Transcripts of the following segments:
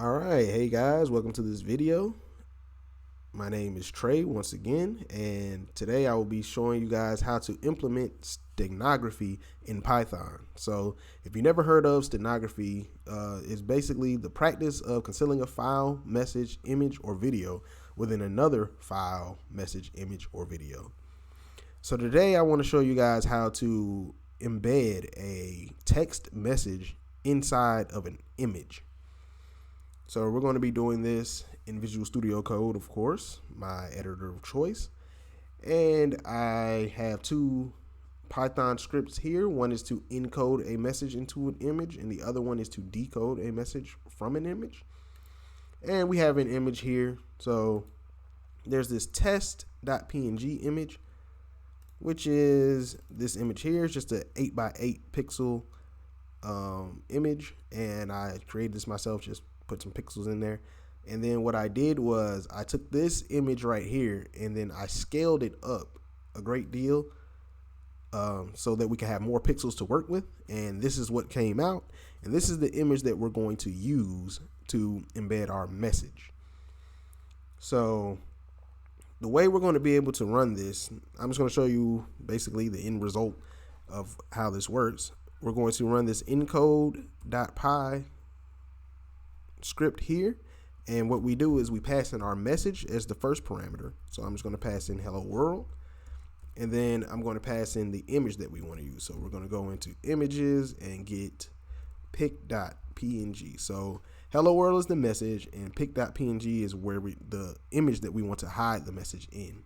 All right, hey guys, welcome to this video. My name is Trey once again, and today I will be showing you guys how to implement steganography in Python. So if you never heard of steganography, it's basically the practice of concealing a file, message, image, or video within another file, message, image, or video. So today I want to show you guys how to embed a text message inside of an image. So we're going to be doing this in Visual Studio Code, of course, my editor of choice. And I have two Python scripts here. One is to encode a message into an image, and the other one is to decode a message from an image. And we have an image here. So there's this test.png image, which is this image here. It's just an 8x8 pixel image. And I created this myself, just put some pixels in there. And then what I did was I took this image right here and then I scaled it up a great deal so that we can have more pixels to work with. And this is what came out. And this is the image that we're going to use to embed our message. So the way we're going to be able to run this, I'm just going to show you basically the end result of how this works. We're going to run this encode.py script here, and what we do is we pass in our message as the first parameter. So I'm just going to pass in hello world, and then I'm going to pass in the image that we want to use. So we're going to go into images and get pic.png. So hello world is the message, and pic.png is where the image that we want to hide the message in.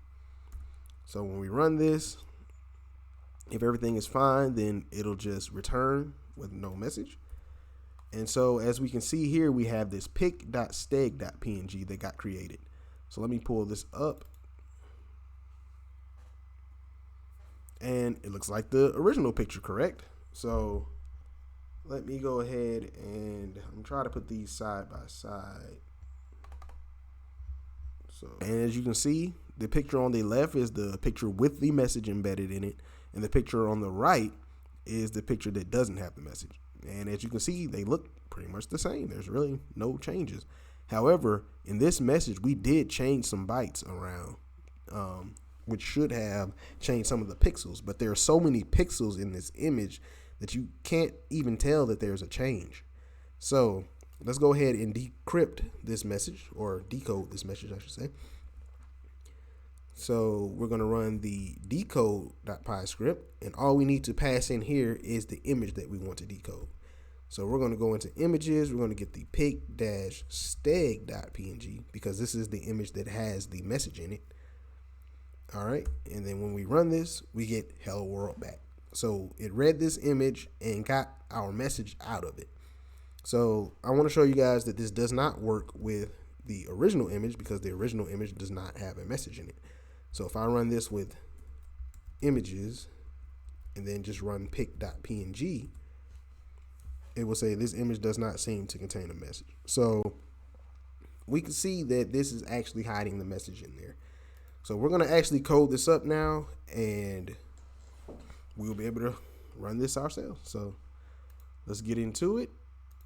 So when we run this, if everything is fine, then it'll just return with no message. And so as we can see here, we have this pic.steg.png that got created. So let me pull this up. And it looks like the original picture, correct? So let me go ahead and I'm trying to put these side by side. So, and as you can see, the picture on the left is the picture with the message embedded in it. And the picture on the right is the picture that doesn't have the message. And as you can see, they look pretty much the same. There's really no changes. However, in this message, we did change some bytes around, which should have changed some of the pixels. But there are so many pixels in this image that you can't even tell that there's a change. So let's go ahead and decrypt this message, or decode this message, I should say. So we're going to run the decode.py script, and all we need to pass in here is the image that we want to decode. So we're going to go into images. We're going to get the pic-steg.png because this is the image that has the message in it. All right. And then when we run this, we get hello world back. So it read this image and got our message out of it. So I want to show you guys that this does not work with the original image because the original image does not have a message in it. So if I run this with images and then just run pic.png, it will say this image does not seem to contain a message. So we can see that this is actually hiding the message in there. So we're going to actually code this up now, and we'll be able to run this ourselves. So let's get into it.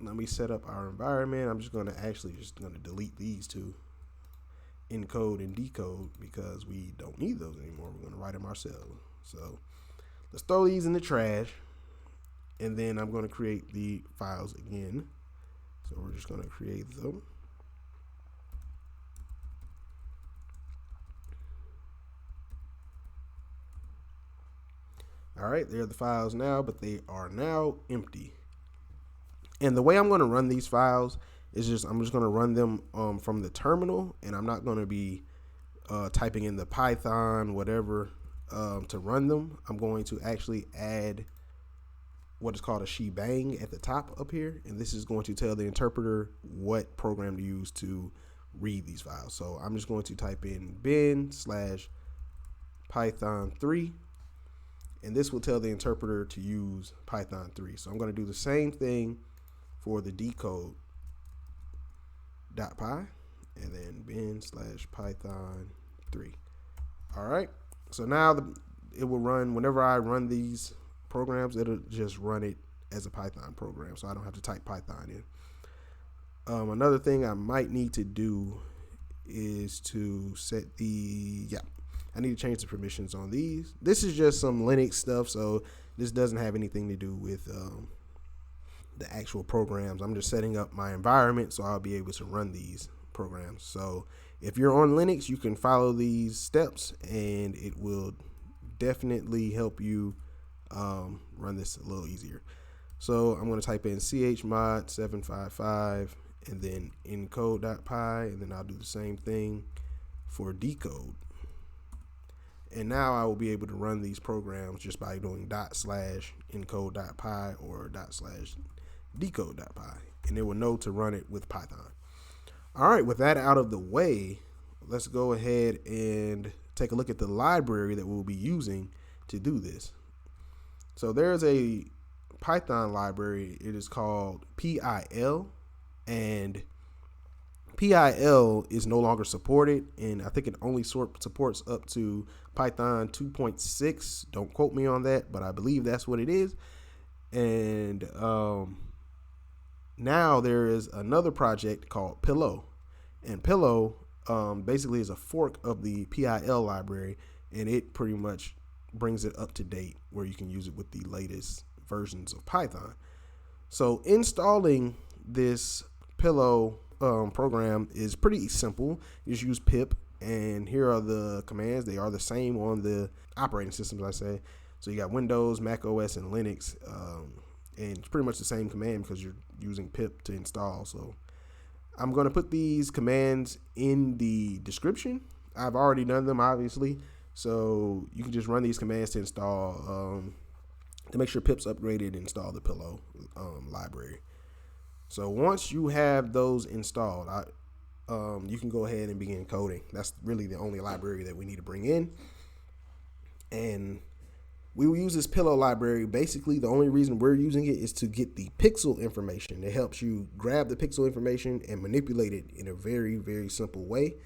Let me set up our environment. I'm just going to delete these two, encode and decode, because we don't need those anymore. We're going to write them ourselves. So let's throw these in the trash, and then I'm going to create the files again. So we're just going to create them. All right, they're the files now, but they are now empty. And the way I'm going to run these files is I'm just going to run them from the terminal, and I'm not going to be typing in the Python whatever to run them. I'm going to actually add what is called a shebang at the top up here, and this is going to tell the interpreter what program to use to read these files. So I'm just going to type in bin/python3, and this will tell the interpreter to use Python 3. So I'm going to do the same thing for the decode.py, and then bin/python3. All right. So now it will run whenever I run these programs. It'll just run it as a Python program, so I don't have to type Python in. Another thing I might need to do is to set I need to change the permissions on these. This is just some Linux stuff, so this doesn't have anything to do with the actual programs. I'm just setting up my environment so I'll be able to run these programs. So if you're on Linux, you can follow these steps and it will definitely help you run this a little easier. So I'm going to type in chmod 755 and then encode.py, and then I'll do the same thing for decode. And now I will be able to run these programs just by doing ./encode.py or ./decode.py, and it will know to run it with Python. All right, with that out of the way, let's go ahead and take a look at the library that we'll be using to do this. So there's a Python library. It is called PIL, and PIL is no longer supported, and I think it only supports up to Python 2.6. Don't quote me on that, but I believe that's what it is. And now there is another project called Pillow, and Pillow basically is a fork of the PIL library, and it pretty much brings it up to date where you can use it with the latest versions of Python. So installing this Pillow program is pretty simple. You just use pip, and here are the commands. They are the same on the operating systems, I say. So you got Windows, Mac OS, and Linux, and it's pretty much the same command because you're using pip to install. So I'm going to put these commands in the description. I've already done them, obviously, so you can just run these commands to install, to make sure pip's upgraded and install the Pillow library. So once you have those installed, you can go ahead and begin coding. That's really the only library that we need to bring in. And we will use this Pillow library. Basically, the only reason we're using it is to get the pixel information. It helps you grab the pixel information and manipulate it in a very, very simple way.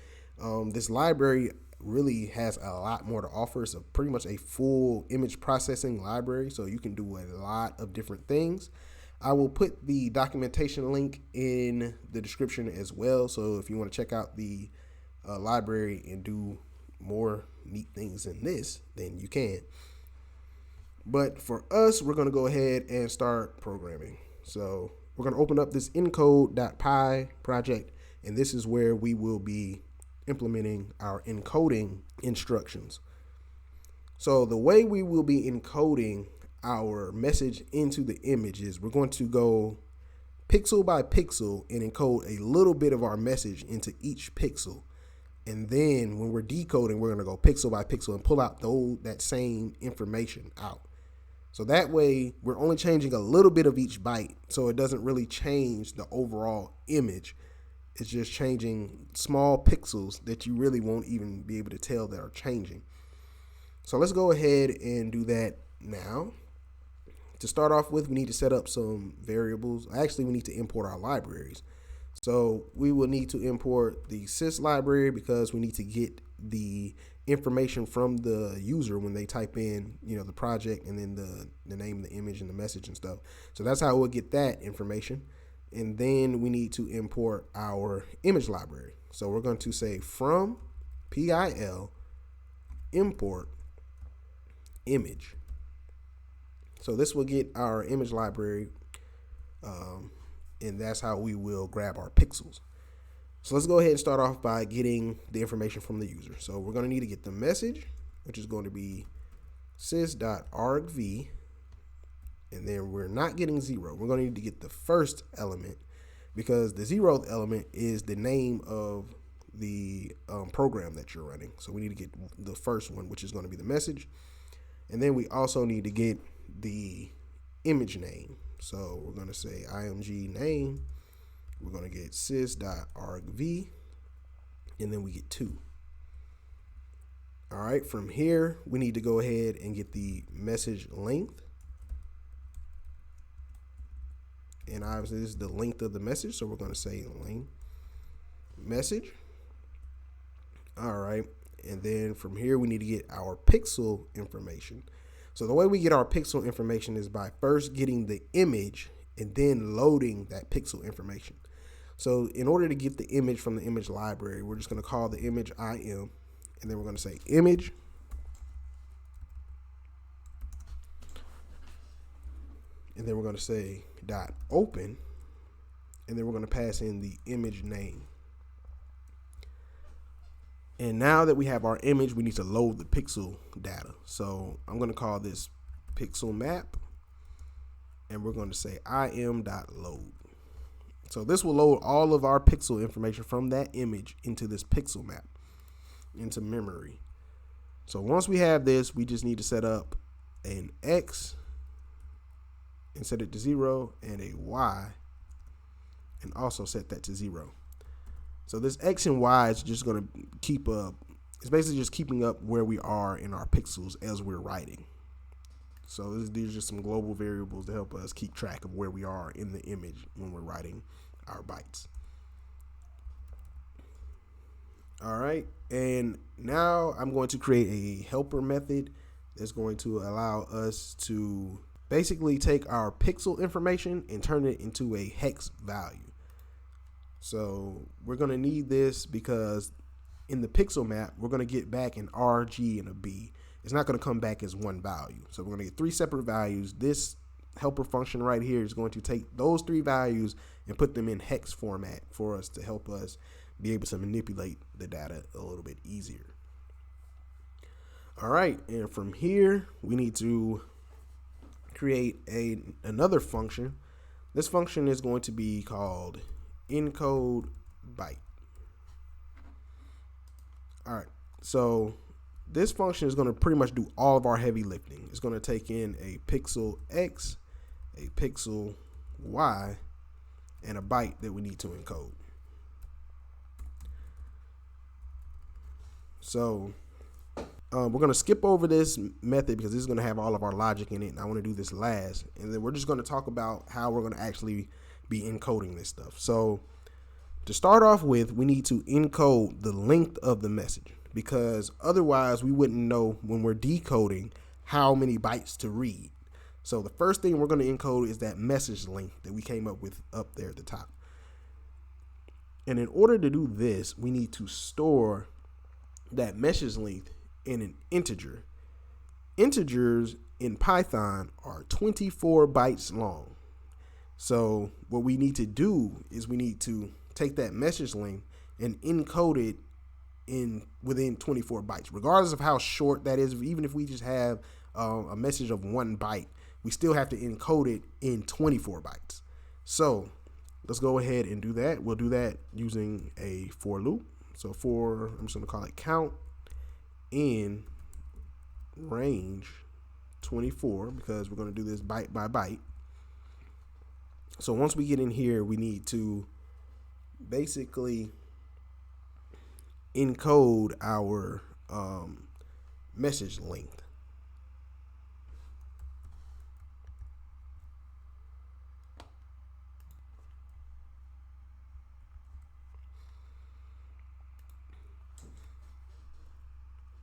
This library really has a lot more to offer. It's pretty much a full image processing library, so you can do a lot of different things. I will put the documentation link in the description as well, so if you want to check out the library and do more neat things than this, then you can. But for us, we're going to go ahead and start programming. So we're going to open up this encode.py project, and this is where we will be implementing our encoding instructions. So the way we will be encoding our message into the images, we're going to go pixel by pixel and encode a little bit of our message into each pixel. And then when we're decoding, we're going to go pixel by pixel and pull out that same information out. So that way we're only changing a little bit of each byte, so it doesn't really change the overall image. It's just changing small pixels that you really won't even be able to tell that are changing. So let's go ahead and do that now. To start off with, we need to set up some variables. Actually, we need to import our libraries. So we will need to import the sys library because we need to get the information from the user when they type in, the project and then the name, the image, and the message and stuff. So that's how we'll get that information. And then we need to import our image library. So we're going to say from PIL import image. So this will get our image library, and that's how we will grab our pixels. So let's go ahead and start off by getting the information from the user. So we're going to need to get the message, which is going to be sys.argv, and then we're not getting 0. We're going to need to get the first element because the 0th element is the name of the program that you're running. So we need to get the first one, which is going to be the message. And then we also need to get the image name. So we're going to say img name. We're going to get sys.argv, and then we get 2. All right, from here, we need to go ahead and get the message length. And obviously, this is the length of the message, so we're going to say length message. All right, and then from here, we need to get our pixel information. So the way we get our pixel information is by first getting the image and then loading that pixel information. So in order to get the image from the image library, we're just going to call the image im, and then we're going to say image, and then we're going to say dot open, and then we're going to pass in the image name. And now that we have our image, we need to load the pixel data. So I'm going to call this pixel map, and we're going to say im.load. So this will load all of our pixel information from that image into this pixel map, into memory. So once we have this, we just need to set up an X and set it to 0, and a Y, and also set that to 0. So this X and Y is just going to keep up. It's basically just keeping up where we are in our pixels as we're writing. So these are just some global variables to help us keep track of where we are in the image when we're writing our bytes. All right, and now I'm going to create a helper method that's going to allow us to basically take our pixel information and turn it into a hex value. So we're going to need this because in the pixel map, we're going to get back an R, G, and a B. It's not going to come back as one value. So we're going to get 3 separate values. This helper function right here is going to take those 3 values and put them in hex format for us to help us be able to manipulate the data a little bit easier. All right, and from here, we need to create another function. This function is going to be called encode byte. All right, so this function is going to pretty much do all of our heavy lifting. It's going to take in a pixel X, a pixel Y, and a byte that we need to encode. So we're going to skip over this method because this is going to have all of our logic in it, and I want to do this last. And then we're just going to talk about how we're going to actually be encoding this stuff. So to start off with, we need to encode the length of the message, because otherwise we wouldn't know when we're decoding how many bytes to read. So the first thing we're going to encode is that message length that we came up with up there at the top. And in order to do this, we need to store that message length in an integer. Integers in Python are 24 bytes long. So what we need to do is we need to take that message length and encode it within 24 bytes, regardless of how short that is. Even if we just have a message of 1 byte, we still have to encode it in 24 bytes. So let's go ahead and do that. We'll do that using a for loop. So I'm just going to call it count in range 24, because we're going to do this byte by byte. So once we get in here, we need to basically encode our message length.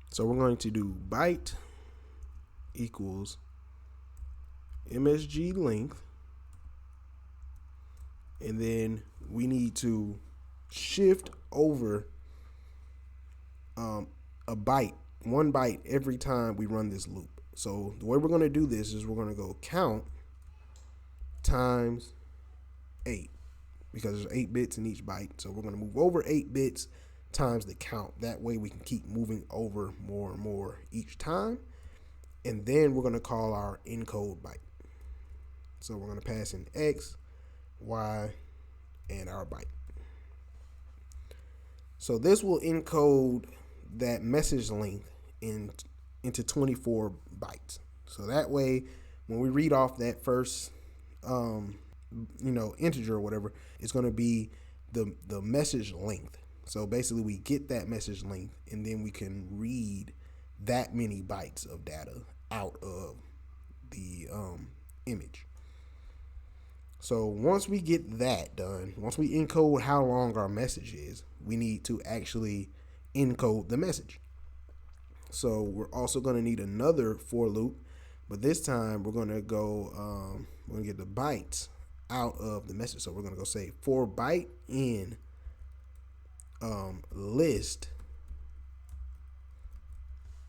So we're going to do byte equals MSG length, and then we need to shift over a byte, 1 byte every time we run this loop. So the way we're going to do this is we're going to go count times 8, because there's 8 bits in each byte. So we're going to move over 8 bits times the count. That way we can keep moving over more and more each time. And then we're going to call our encode byte. So we're going to pass in X, Y, and our byte. So this will encode that message length into 24 bytes. So that way, when we read off that first, integer or whatever, it's going to be the message length. So basically, we get that message length, and then we can read that many bytes of data out of the image. So once we get that done, once we encode how long our message is, we need to actually encode the message. So we're also going to need another for loop, but this time we're going to go, we're going to get the bytes out of the message. So we're going to go say for byte in list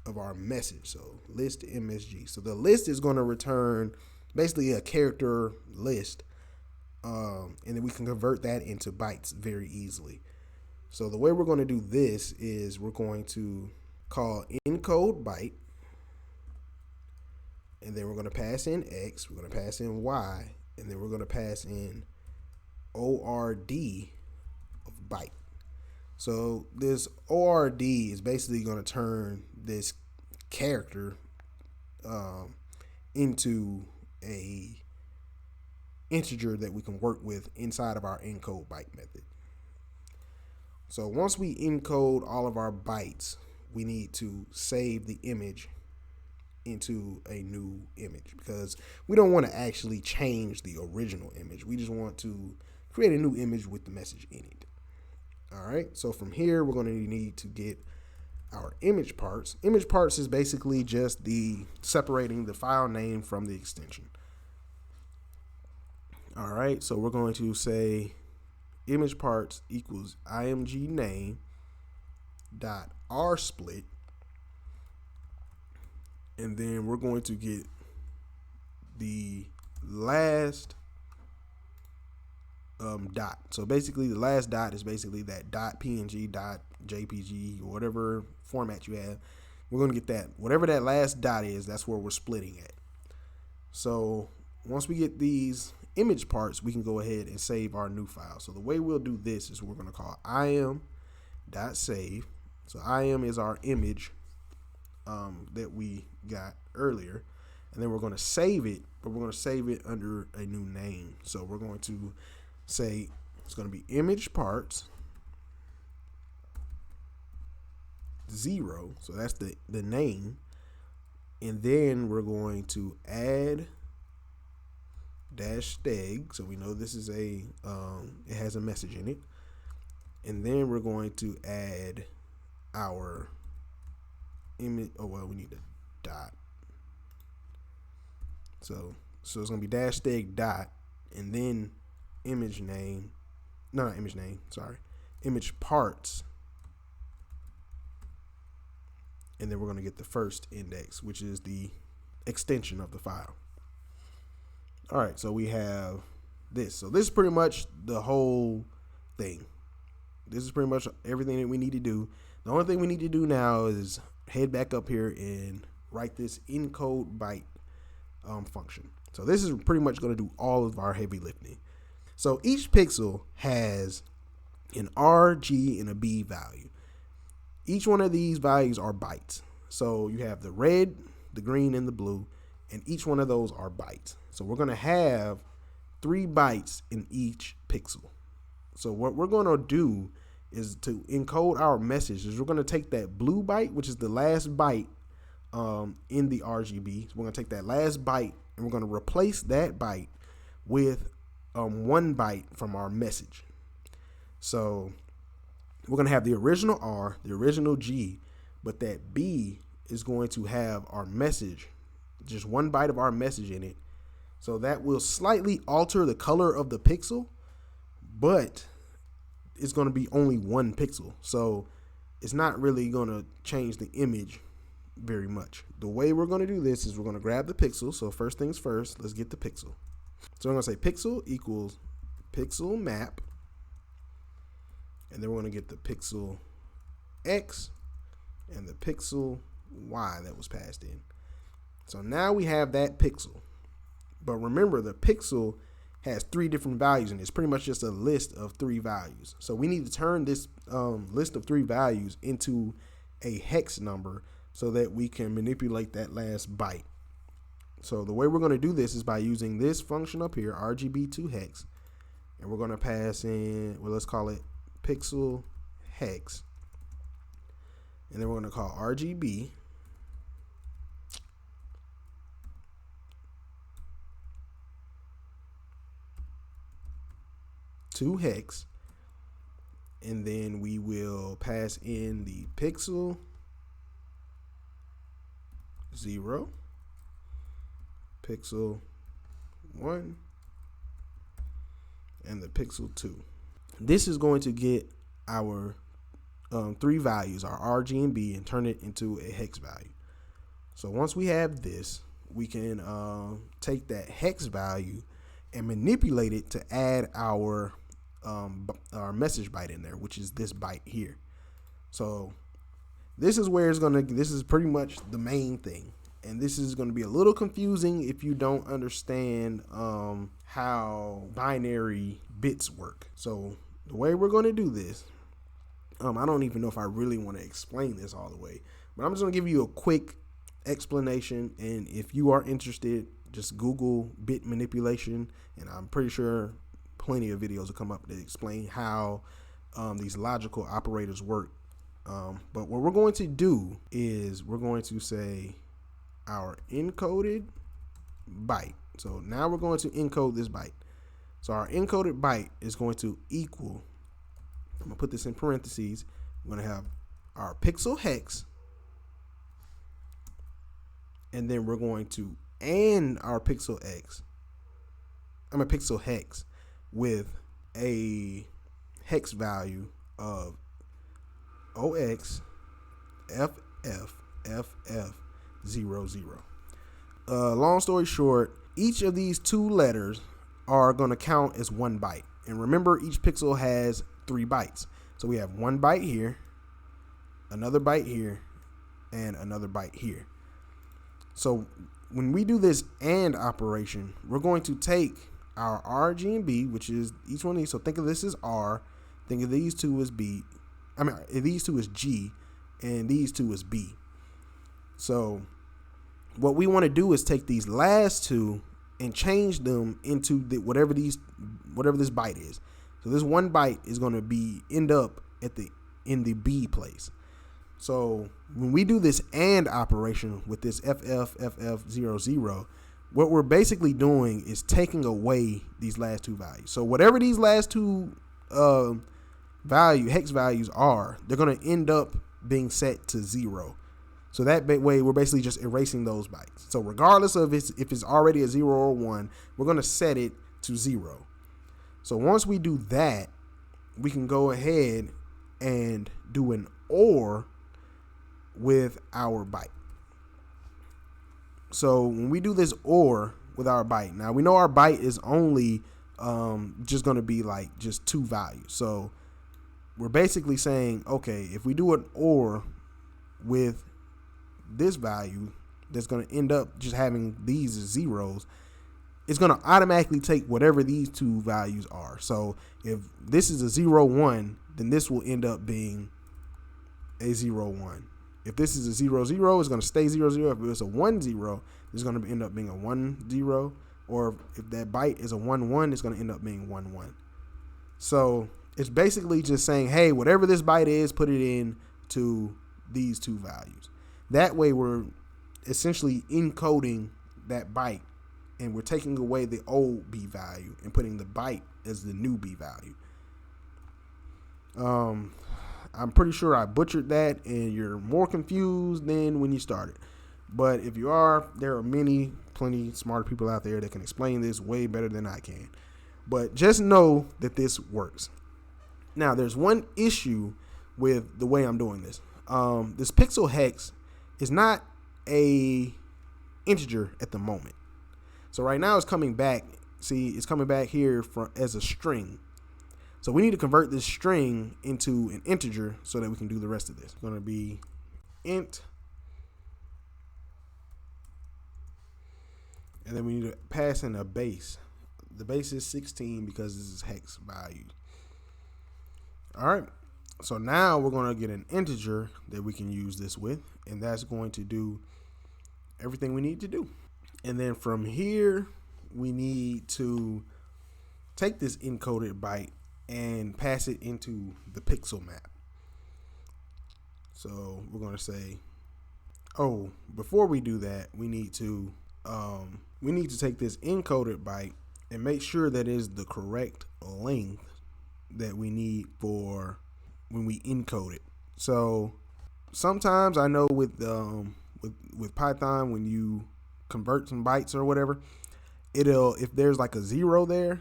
of our message. So list MSG. So the list is going to return basically a character list. And then we can convert that into bytes very easily. So the way we're going to do this is we're going to call encode byte. And then we're going to pass in X, we're going to pass in Y, and then we're going to pass in ORD of byte. So this ORD is basically going to turn this character into a integer that we can work with inside of our encode byte method. So once we encode all of our bytes, we need to save the image into a new image because we don't want to actually change the original image. We just want to create a new image with the message in it. All right, so from here, we're going to need to get our image parts. Image parts is basically just the separating the file name from the extension. All right, so we're going to say image parts equals img name dot rsplit. And then we're going to get the last dot. So basically the last dot is basically that dot PNG, dot JPG, or whatever format you have. We're going to get that. Whatever that last dot is, that's where we're splitting at. So once we get these image parts, we can go ahead and save our new file. So the way we'll do this is we're going to call im.save. So im is our image that we got earlier, and then we're going to save it, but we're going to save it under a new name. So we're going to say it's going to be image parts 0, so that's the name, and then we're going to add -steg, so we know this is a it has a message in it, and then we're going to add our image. Oh well, we need a dot. So it's gonna be -steg dot, and then image name. No, not image name. Sorry, image parts. And then we're gonna get the first index, which is the extension of the file. All right, so we have this. So this is pretty much the whole thing. This is pretty much everything that we need to do. The only thing we need to do now is head back up here and write this encode byte function. So this is pretty much going to do all of our heavy lifting. So each pixel has an R, G, and a B value. Each one of these values are bytes. So you have the red, the green, and the blue, and each one of those are bytes. So we're going to have 3 bytes in each pixel. So what we're going to do is to encode our message is we're going to take that blue byte, which is the last byte in the RGB. So we're going to take that last byte and we're going to replace that byte with 1 byte from our message. So we're going to have the original R, the original G, but that B is going to have our message, just 1 byte of our message in it. So that will slightly alter the color of the pixel, but it's going to be only 1 pixel. So it's not really going to change the image very much. The way we're going to do this is we're going to grab the pixel. So first things first, let's get the pixel. So I'm going to say pixel equals pixel map. And then we're going to get the pixel X and the pixel Y that was passed in. So now we have that pixel. But remember, the pixel has 3 different values, and it's pretty much just a list of 3 values. So we need to turn this list of 3 values into a hex number so that we can manipulate that last byte. So the way we're going to do this is by using this function up here, RGB2hex, and we're going to pass in, well, let's call it pixel hex, and then we're going to call RGB hex, and then we will pass in the pixel 0, pixel 1, and the pixel 2. This is going to get our three values, our R, G, and B, and turn it into a hex value. So once we have this, we can take that hex value and manipulate it to add our message byte in there, which is this byte here. So this is where this is pretty much the main thing. And this is going to be a little confusing if you don't understand how binary bits work. So the way we're going to do this, I don't even know if I really want to explain this all the way, but I'm just going to give you a quick explanation. And if you are interested, just Google bit manipulation, and I'm pretty sure plenty of videos will come up that explain how these logical operators work. But what we're going to do is we're going to say our encoded byte. So now we're going to encode this byte. So our encoded byte is going to equal, I'm going to put this in parentheses, we're going to have our pixel hex, and then we're going to AND our pixel hex with a hex value of OX FF 00. Long story short, each of these two letters are going to count as 1 byte. And remember, each pixel has 3 bytes. So we have 1 byte here, another byte here, and another byte here. So when we do this AND operation, we're going to take our R, G, and B, which is each one of these. So think of this as R, think of these two as B. These two is G, and these two is B. So what we want to do is take these last two and change them into whatever this byte is. So this 1 byte is going to end up in the B place. So when we do this AND operation with this FF00, what we're basically doing is taking away these last two values. So whatever these last two hex values are, they're going to end up being set to 0. So that way we're basically just erasing those bytes. So regardless of if it's already a 0 or 1, we're going to set it to 0. So once we do that, we can go ahead and do an OR with our byte. So when we do this OR with our byte, now we know our byte is only just going to be like just 2 values. So we're basically saying, okay, if we do an OR with this value that's going to end up just having these as zeros, it's going to automatically take whatever these two values are. So if this is a 0, 1, then this will end up being a 0, 1. If this is a 0, 0, it's going to stay 0, 0. If it's a 1, 0, it's going to end up being a 1, 0. Or if that byte is a 1, 1, it's going to end up being 1, 1. So it's basically just saying, hey, whatever this byte is, put it in to these two values. That way we're essentially encoding that byte, and we're taking away the old B value and putting the byte as the new B value. I'm pretty sure I butchered that and you're more confused than when you started. But if you are, there are plenty smarter people out there that can explain this way better than I can. But just know that this works. Now, there's one issue with the way I'm doing this. This pixel hex is not a integer at the moment. So right now it's coming back. See, it's coming back here as a string. So we need to convert this string into an integer so that we can do the rest of this. It's going to be int. And then we need to pass in a base. The base is 16 because this is hex value. All right. So now we're going to get an integer that we can use this with, and that's going to do everything we need to do. And then from here, we need to take this encoded byte and pass it into the pixel map. So we're going to say, oh, before we do that, we need to take this encoded byte and make sure that is the correct length that we need for when we encode it. So sometimes I know with Python, when you convert some bytes or whatever, if there's like a 0 there,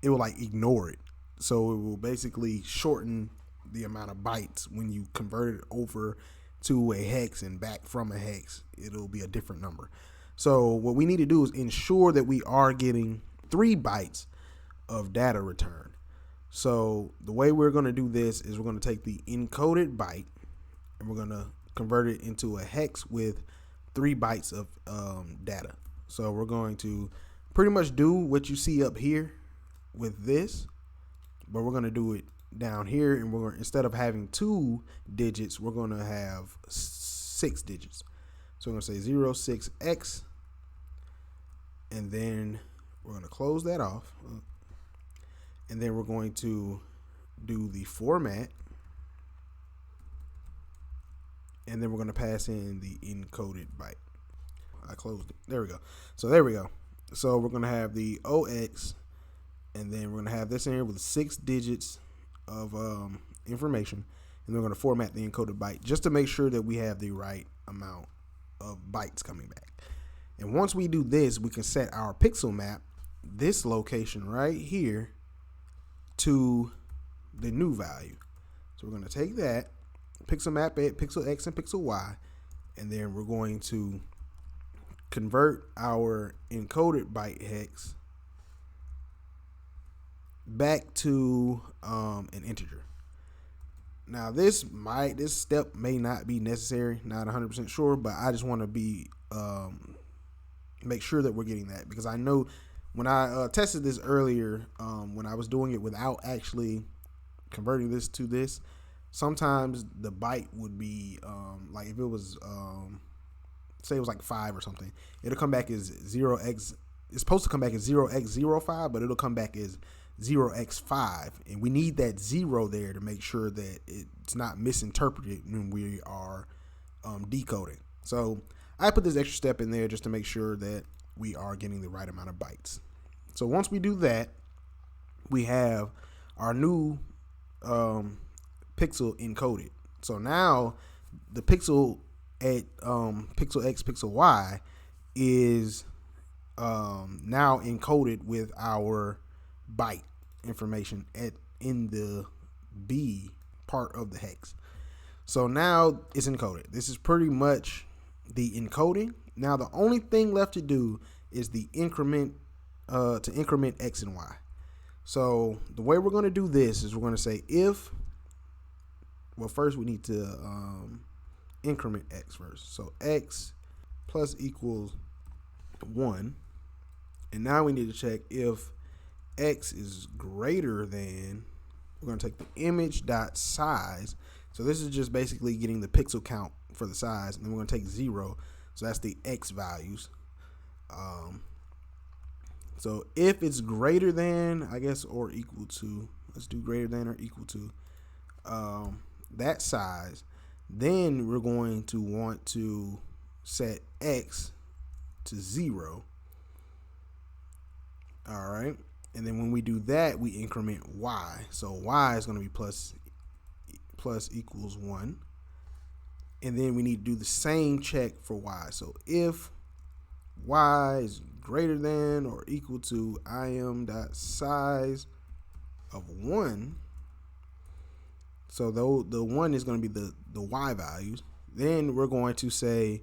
it will like ignore it. So it will basically shorten the amount of bytes when you convert it over to a hex and back from a hex. It'll be a different number. So what we need to do is ensure that we are getting 3 bytes of data return. So the way we're going to do this is we're going to take the encoded byte and we're going to convert it into a hex with 3 bytes of data. So we're going to pretty much do what you see up here with this, but we're going to do it down here, and we're going, instead of having 2 digits, we're going to have 6 digits. So we're going to say 06x, and then we're going to close that off, and then we're going to do the format, and then we're going to pass in the encoded byte. I closed it. There we go. So there we go. So we're going to have the OX, and then we're going to have this in here with 6 digits of information, and we're going to format the encoded byte just to make sure that we have the right amount of bytes coming back. And once we do this, we can set our pixel map, this location right here, to the new value. So we're going to take that pixel map at pixel X and pixel Y, and then we're going to convert our encoded byte hex back to an integer. Now this step may not be necessary, not 100% sure, but I just want to be make sure that we're getting that, because I know when I tested this earlier, when I was doing it without actually converting this to this, sometimes the byte would be like, if it was say it was like 5 or something, it'll come back as 0x. It's supposed to come back as 0x05, but it'll come back as 0x5, and we need that 0 there to make sure that it's not misinterpreted when we are decoding. So I put this extra step in there just to make sure that we are getting the right amount of bytes. So once we do that, we have our new pixel encoded. So now the pixel at pixel X, pixel Y is now encoded with our byte information in the B part of the hex. So now it's encoded. This is pretty much the encoding. Now the only thing left to do is the increment to increment X and Y. So the way we're going to do this is we're going to say if, well, first we need to increment X first. So X plus equals 1, and now we need to check if X is greater than, we're going to take the image dot size. So this is just basically getting the pixel count for the size, and then we're going to take 0. So that's the X values. So if it's greater than, I guess, or equal to, let's do greater than or equal to that size, then we're going to want to set X to 0. All right. And then when we do that, we increment Y. So Y is going to be plus equals 1. And then we need to do the same check for Y. So if Y is greater than or equal to im.size of 1, so the 1 is going to be the Y values, then we're going to say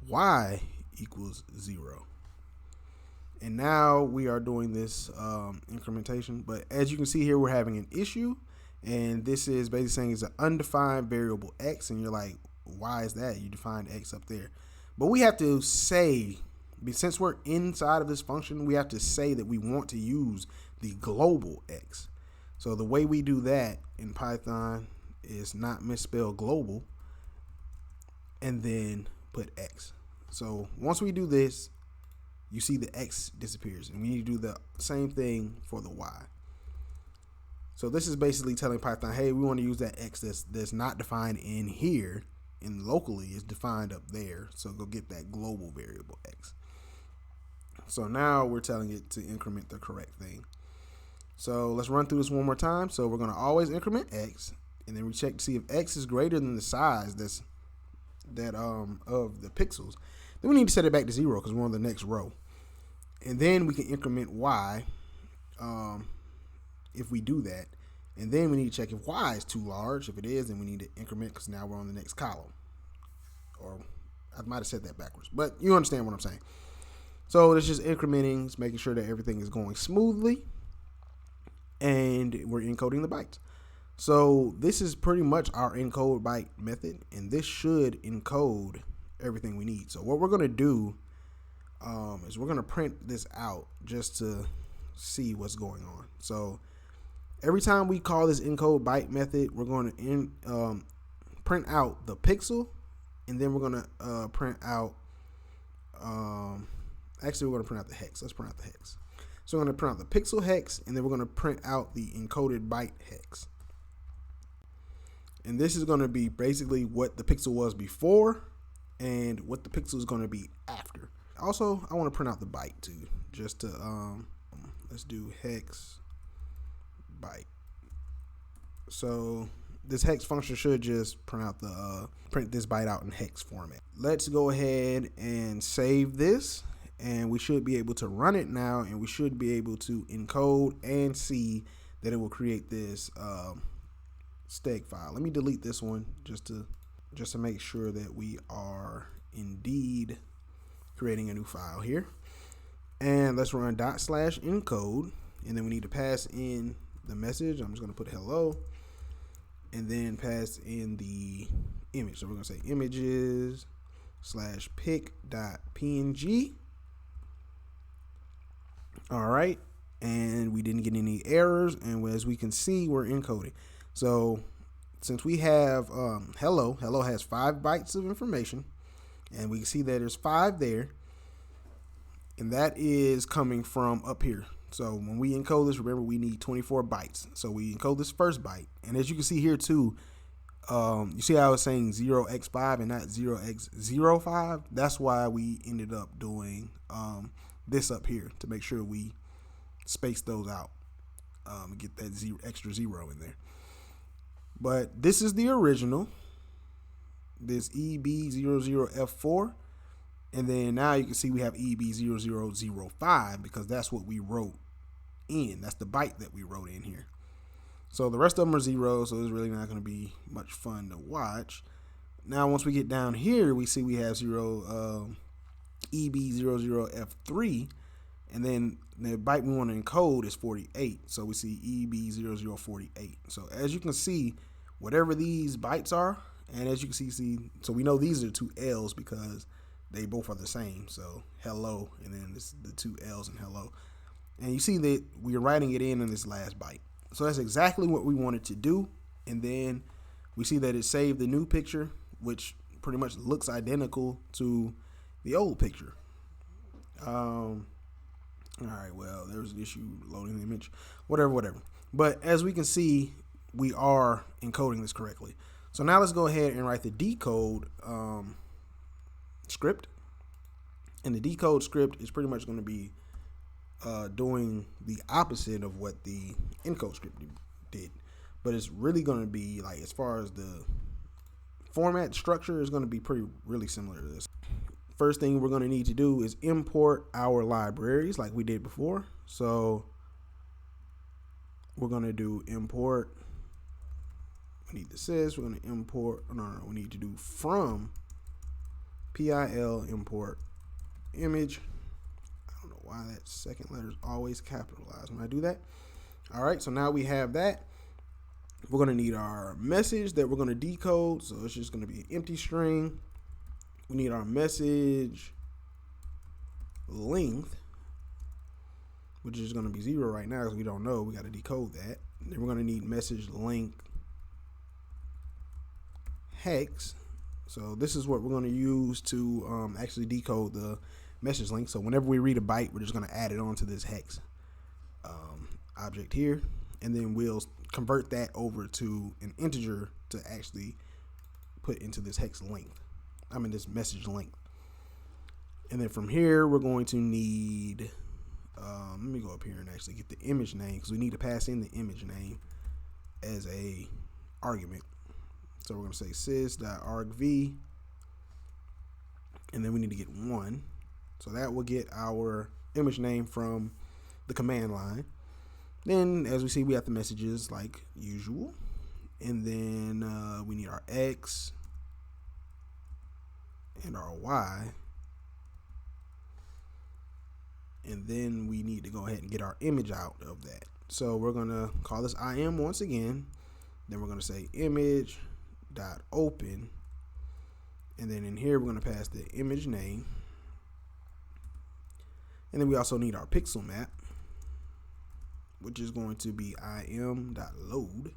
Y equals 0. And now we are doing this incrementation. But as you can see here, we're having an issue. And this is basically saying it's an undefined variable X. And you're like, why is that? You defined X up there. But we have to say, since we're inside of this function, we have to say that we want to use the global X. So the way we do that in Python is not misspell global and then put X. So once we do this, you see the X disappears, and we need to do the same thing for the Y. So this is basically telling Python, hey, we want to use that X that's not defined in here, and locally is defined up there. So go get that global variable X. So now we're telling it to increment the correct thing. So let's run through this one more time. So we're going to always increment X, and then we check to see if X is greater than the size of the pixels. Then we need to set it back to 0 because we're on the next row. And then we can increment Y. if we do that. And then we need to check if y is too large. If it is, then we need to increment because now we're on the next column. Or I might have said that backwards, but you understand what I'm saying. So it's just incrementing, it's making sure that everything is going smoothly, and we're encoding the bytes. So this is pretty much our encode byte method, and this should encode everything we need. So what we're going to do is we're going to print this out just to see what's going on. So every time we call this encode byte method, we're going to print out the pixel, and then we're going to print out, actually we're going to print out the hex. Let's print out the hex. So we're going to print out the pixel hex, and then we're going to print out the encoded byte hex. And this is going to be basically what the pixel was before and what the pixel is going to be after. Also, I want to print out the byte too, just to, let's do hex byte. So this hex function should just print out print this byte out in hex format. Let's go ahead and save this, and we should be able to run it now, and we should be able to encode and see that it will create this steg file. Let me delete this one just to make sure that we are indeed creating a new file here. And let's run /encode, and then we need to pass in the message. I'm just going to put hello, and then pass in the image. So we're going to say images /pic.png. All right, and we didn't get any errors, and as we can see, we're encoding. So since we have hello has 5 bytes of information, and we can see that there's 5 there, and that is coming from up here. So when we encode this, remember we need 24 bytes. So we encode this first byte, and as you can see here too, you see how I was saying 0x5 and not 0x05? That's why we ended up doing this up here to make sure we space those out, get that extra 0 in there. But this is the original, this EB00F4, and then now you can see we have EB0005 because that's what we wrote in. That's the byte that we wrote in here. So the rest of them are 0, so it's really not going to be much fun to watch. Now once we get down here, we see we have EB00F3, and then the byte we want to encode is 48. So we see EB0048. So as you can see, whatever these bytes are, and as you can see, so we know these are 2 L's because they both are the same. So hello, and then this the 2 L's and hello. And you see that we're writing it in this last byte. So that's exactly what we wanted to do. And then we see that it saved the new picture, which pretty much looks identical to the old picture. All right, well, there was an issue loading the image, whatever. But as we can see, we are encoding this correctly. So now let's go ahead and write the decode script. And the decode script is pretty much going to be doing the opposite of what the encode script did. But it's really going to be like, as far as the format structure, is going to be really similar to this. First thing we're going to need to do is import our libraries like we did before. So we're going to do import. We need the sys. We're going to import. No, we need to do from PIL import image. I don't know why that second letter is always capitalized when I do that. All right, so now we have that. We're going to need our message that we're going to decode. So it's just going to be an empty string. We need our message length, which is going to be 0 right now because we don't know. We got to decode that. And then we're going to need message length hex. So this is what we're going to use to actually decode the message length. So whenever we read a byte, we're just going to add it onto this hex object here, and then we'll convert that over to an integer to actually put into this hex length. This message length. And then from here, we're going to need, let me go up here and actually get the image name, because we need to pass in the image name as a argument. So we're going to say sys.argv, and then we need to get 1. So that will get our image name from the command line. Then, as we see, we have the messages like usual. And then we need our X and our Y. And then we need to go ahead and get our image out of that. So we're going to call this IM once again. Then we're going to say image.open. And then in here, we're going to pass the image name. And then we also need our pixel map, which is going to be im.load.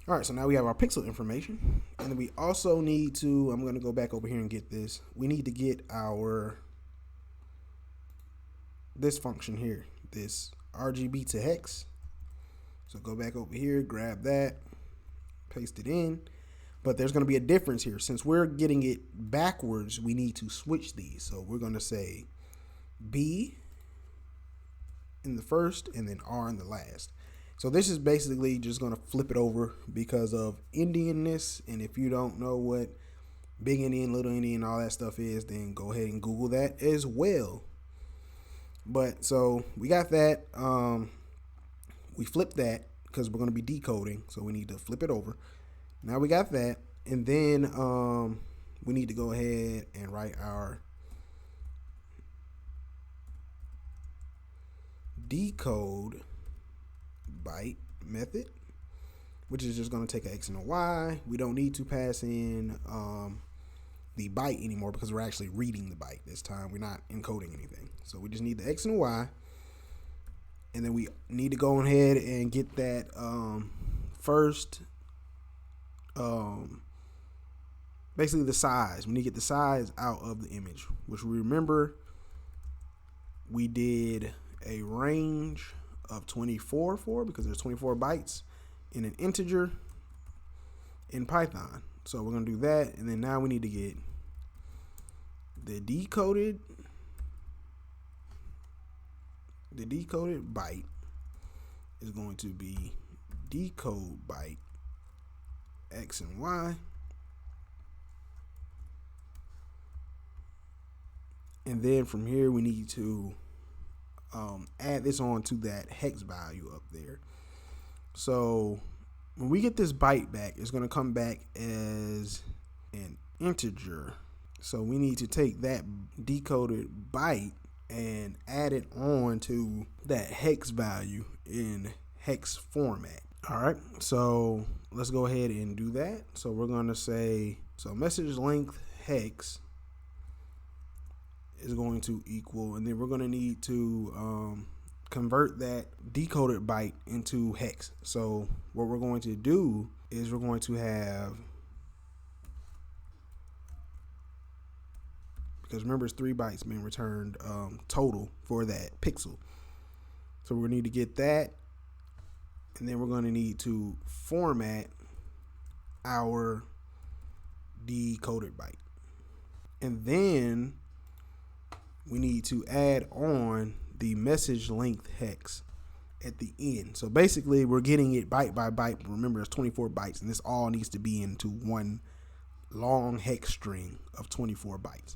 All right, so now we have our pixel information. And then we also need to, I'm going to go back over here and get this. We need to get this function here, this RGB to hex. So go back over here, grab that, paste it in. But there's going to be a difference here. Since we're getting it backwards, we need to switch these. So we're going to say B in the first and then R in the last. So this is basically just going to flip it over because of Indianness. And if you don't know what big Indian, little Indian, all that stuff is, then go ahead and Google that as well. But so we got that. We flipped that because we're going to be decoding. So we need to flip it over. Now we got that. And then we need to go ahead and write our decode byte method, which is just going to take an X and a Y. We don't need to pass in the byte anymore because we're actually reading the byte this time. We're not encoding anything. So we just need the X and the Y. And then we need to go ahead and get that first, basically the size. We need to get the size out of the image, which we remember we did a range of 24 for because there's 24 bytes in an integer in Python. So we're going to do that. And then now we need to get the decoded byte is going to be decode byte X and Y. And then from here, we need to add this on to that hex value up there. So when we get this byte back, it's going to come back as an integer. So we need to take that decoded byte and add it on to that hex value in hex format. All right, so let's go ahead and do that. So we're going to say, so message length hex is going to equal, and then we're going to need to convert that decoded byte into hex. So what we're going to do is we're going to have, because remember it's 3 bytes being returned total for that pixel. So we're going to need to get that, and then we're going to need to format our decoded byte. And then we need to add on the message length hex at the end. So basically we're getting it byte by byte. Remember, it's 24 bytes, and this all needs to be into one long hex string of 24 bytes.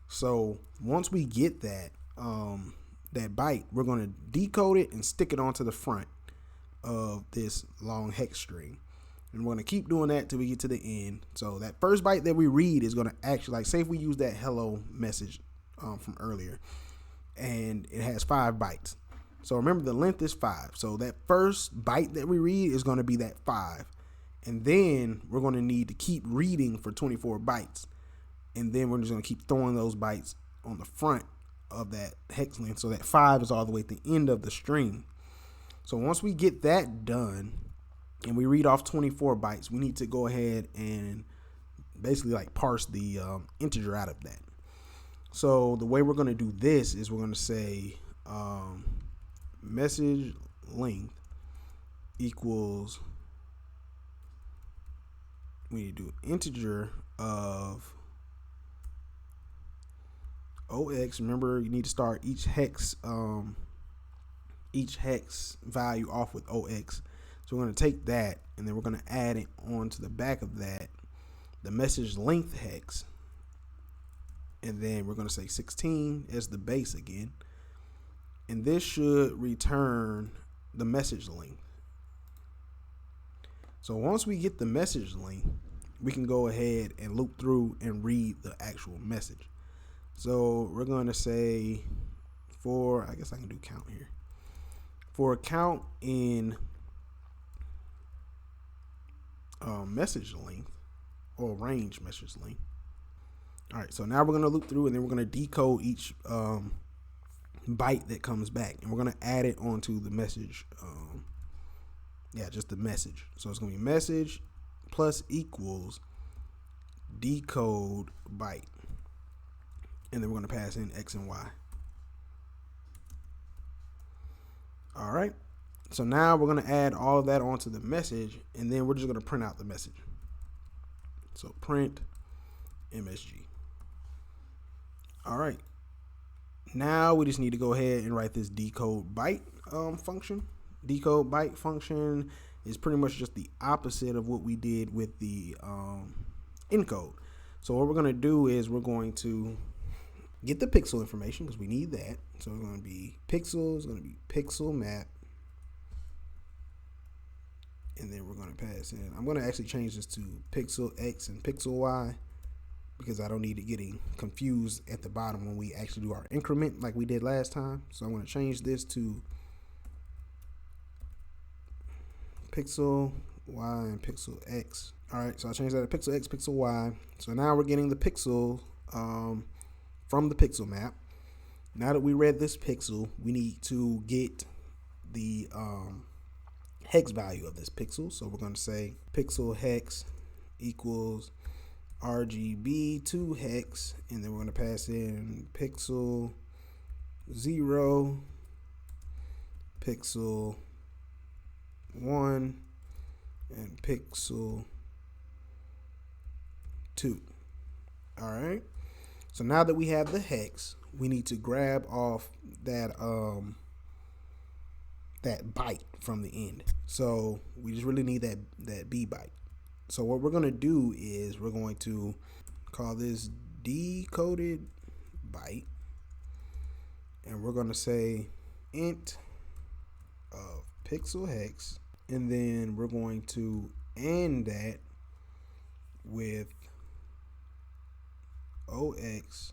So once we get that that byte, we're going to decode it and stick it onto the front of this long hex string. And we're going to keep doing that till we get to the end. So that first byte that we read is going to actually, like, say if we use that hello message from earlier, and it has 5 bytes. So remember, the length is 5. So that first byte that we read is going to be that 5. And then we're going to need to keep reading for 24 bytes. And then we're just going to keep throwing those bytes on the front of that hex length. So that 5 is all the way at the end of the string. So once we get that done and we read off 24 bytes, we need to go ahead and basically like parse the integer out of that. So the way we're going to do this is we're going to say message length equals, we need to do integer of OX. Remember, you need to start each hex value off with OX. So we're going to take that, and then we're going to add it onto the back of that, the message length hex. And then we're going to say 16 as the base again. and this should return the message length. So once we get the message length, we can go ahead and loop through and read the actual message. So we're going to say for, I guess I can do count here. For a count in message length or range message length. All right, so now we're going to loop through and then we're going to decode each byte that comes back, and we're going to add it onto the message. Just the message. So it's going to be message plus equals decode byte, and then we're going to pass in X and Y. All right. So now we're going to add all of that onto the message, and then we're just going to print out the message. So print MSG. All right. Now we just need to go ahead and write this decode byte function. Decode byte function is pretty much just the opposite of what we did with the encode. So what we're going to do is we're going to get the pixel information because we need that. So it's going to be pixel, it's going to be pixel map, and then we're going to pass in. I'm going to actually change this to pixel X and pixel Y because I don't need it getting confused at the bottom when we actually do our increment like we did last time. So I'm going to change this to pixel Y and pixel X. All right, so I changed that to pixel X, pixel Y. So now we're getting the pixel from the pixel map. Now that we read this pixel, we need to get the hex value of this pixel. So we're going to say pixel hex equals RGB to hex, and then we're going to pass in pixel 0, pixel 1, and pixel 2. All right. So now that we have the hex, we need to grab off that that byte from the end. So we just really need that B byte. So what we're going to do is we're going to call this decoded byte, and we're going to say int of pixel hex, and then we're going to end that with OX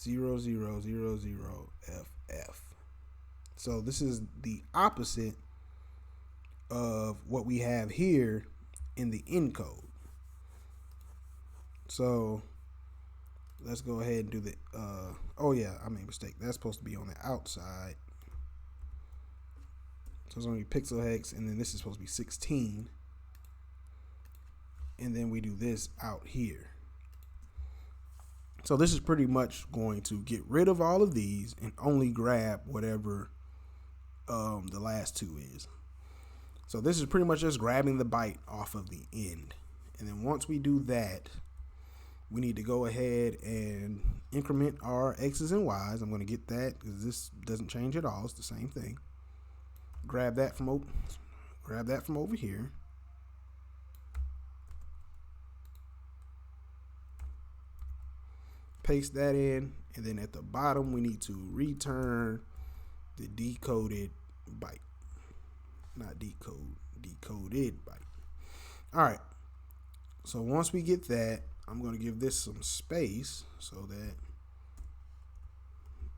0000FF. So this is the opposite of what we have here in the encode. So let's go ahead and do the oh yeah, I made a mistake. That's supposed to be on the outside. So it's going to be pixel hex, and then this is supposed to be 16. And then we do this out here. So this is pretty much going to get rid of all of these and only grab whatever the last two is. So this is pretty much just grabbing the byte off of the end. And then once we do that, we need to go ahead and increment our X's and Y's. I'm going to get that because this doesn't change at all. It's the same thing. Grab that from over here. Paste that in, and then at the bottom we need to return the decoded byte. Not decode, decoded byte. All right. So once we get that, I'm going to give this some space so that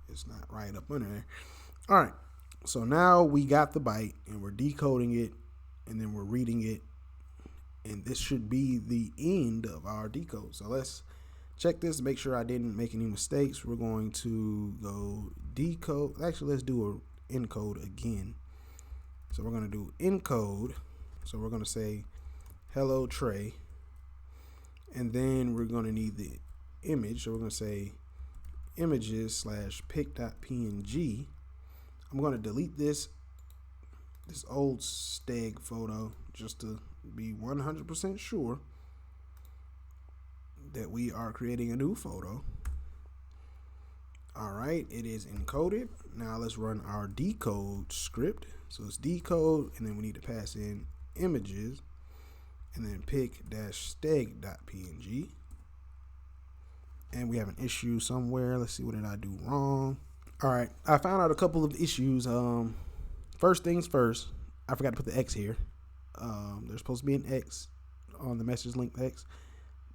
it's not right up under there. All right. So now we got the byte and we're decoding it, and then we're reading it, and this should be the end of our decode. So let's check this to make sure I didn't make any mistakes. We're going to go decode. Actually, let's do a encode again. So we're going to do encode. So we're going to say hello Trey, and then we're going to need the image. So we're going to say images / pic.png. I'm going to delete this old steg photo just to be 100% sure that we are creating a new photo. All right, it is encoded. Now let's run our decode script. So it's decode, and then we need to pass in images, and then pic-steg.png. And we have an issue somewhere. Let's see, what did I do wrong? All right, I found out a couple of issues. First things first, I forgot to put the X here. There's supposed to be an X on the message link X.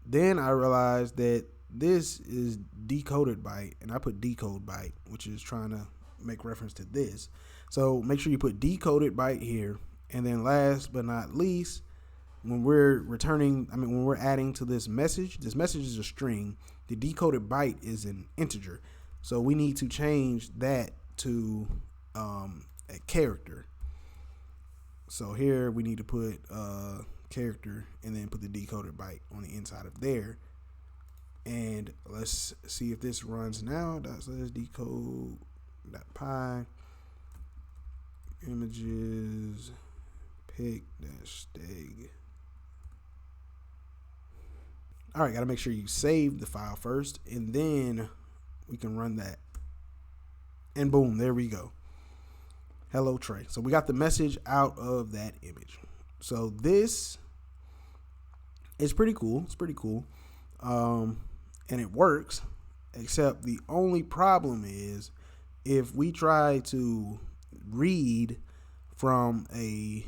Then I realized that this is decoded byte, and I put decode byte, which is trying to make reference to this. So make sure you put decoded byte here. And then last but not least, when we're when we're adding to this message is a string. The decoded byte is an integer. So we need to change that to a character. So here we need to put character and then put the decoded byte on the inside of there. And let's see if this runs now. Says decode.py images pic-steg. All right, got to make sure you save the file first, and then we can run that. And boom, there we go. Hello, Trey. So we got the message out of that image. So this is pretty cool. It's pretty cool. And it works, except the only problem is if we try to read from a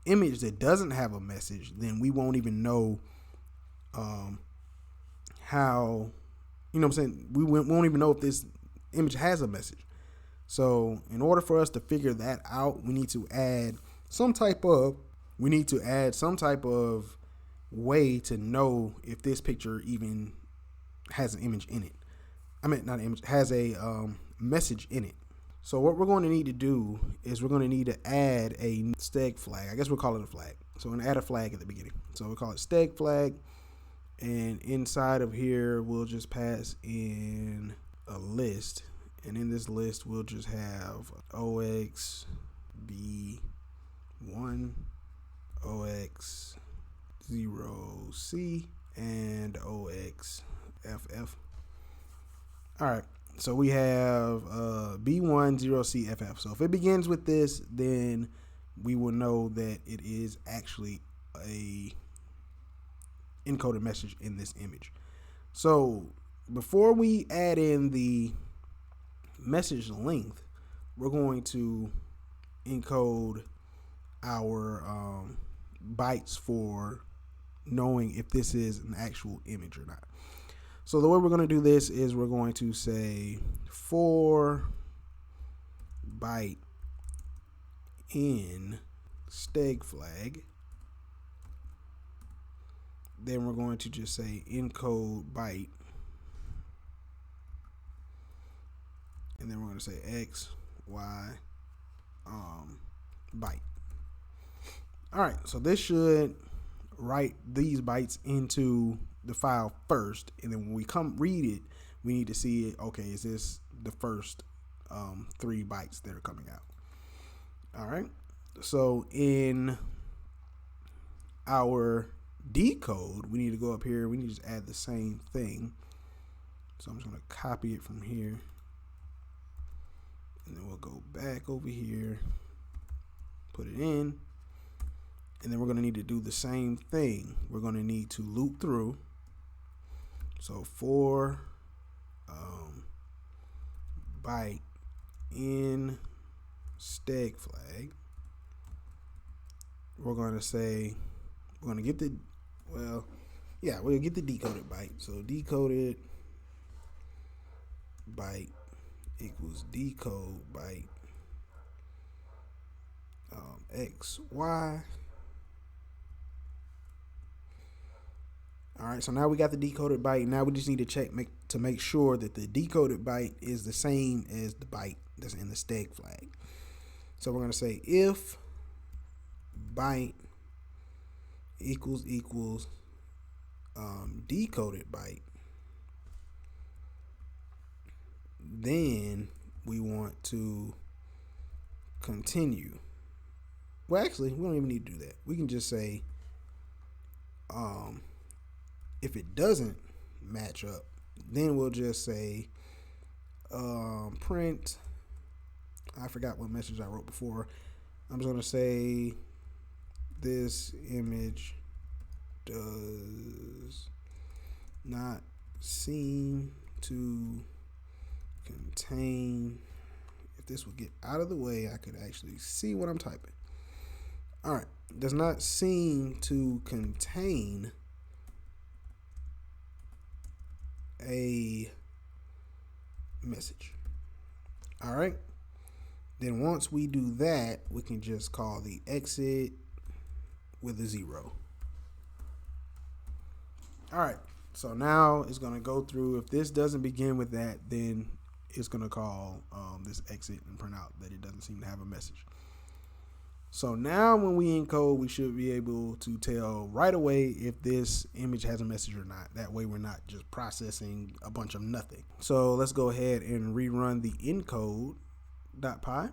image that doesn't have a message, then we won't even know how, you know what I'm saying? We won't even know if this image has a message. So in order for us to figure that out, we need to add some type of way to know if this picture even has an image in it. I mean, not an image, has a message in it. So what we're going to need to do is we're going to need to add a steg flag. I guess we'll call it a flag. So we're going to add a flag at the beginning. So we'll call it steg flag. And inside of here, we'll just pass in a list. And in this list, we'll just have OXB1, OX0C, and OXFF. All right. So we have B10CFF. So if it begins with this, then we will know that it is actually a encoded message in this image. So before we add in the message length, we're going to encode our bytes for knowing if this is an actual image or not. So the way we're going to do this is we're going to say for byte in steg flag. Then we're going to just say encode byte. And then we're going to say X, Y, byte. All right, so this should write these bytes into the file first, and then when we come read it, we need to see it. Okay, is this the first 3 bytes that are coming out? All right, so in our decode, we need to go up here. We need to just add the same thing. So I'm just going to copy it from here, and then we'll go back over here, put it in, and then we're going to need to do the same thing. We're going to need to loop through. So for byte in steg flag, we're going to say, we're going to get the, we'll get the decoded byte. So decoded byte equals decode byte X, Y. All right, so now we got the decoded byte. Now we just need to check to make sure that the decoded byte is the same as the byte that's in the steg flag. So we're going to say if byte equals decoded byte, then we want to continue. Well, actually, we don't even need to do that. We can just say if it doesn't match up, then we'll just say print. I forgot what message I wrote before. I'm just going to say this image does not seem to contain. If this would get out of the way, I could actually see what I'm typing. All right, does not seem to contain a message. All right, then once we do that, we can just call the exit with a 0. All right, so now it's going to go through. If this doesn't begin with that, then it's going to call this exit and print out that it doesn't seem to have a message. So now when we encode, we should be able to tell right away if this image has a message or not. That way we're not just processing a bunch of nothing. So let's go ahead and rerun the encode.py.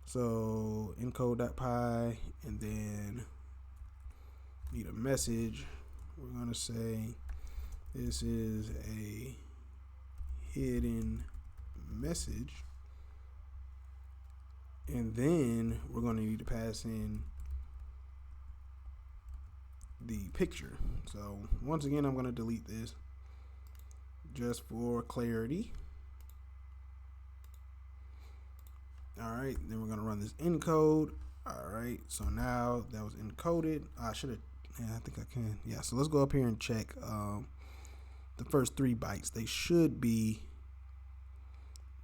So encode.py, and then need a message. We're going to say this is a hidden message. And then we're going to need to pass in the picture. So once again, I'm going to delete this just for clarity. All right, then we're going to run this encode. All right, so now that was encoded. I should have, yeah, I think I can. Yeah, so let's go up here and check the first 3 bytes. They should be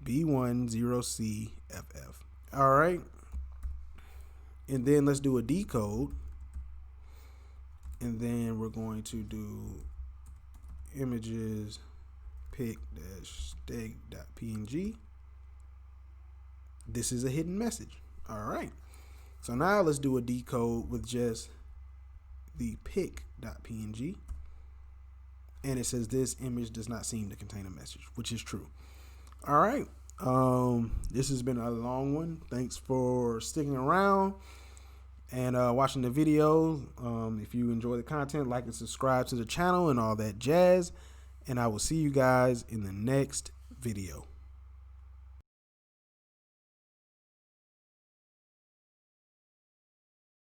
B10CFF. All right, and then let's do a decode, and then we're going to do images pic-steg.png. This is a hidden message. All right, so now let's do a decode with just the pic.png, and it says this image does not seem to contain a message, which is true. All right. This has been a long one. Thanks for sticking around and watching the video. If you enjoy the content, like and subscribe to the channel and all that jazz. And I will see you guys in the next video.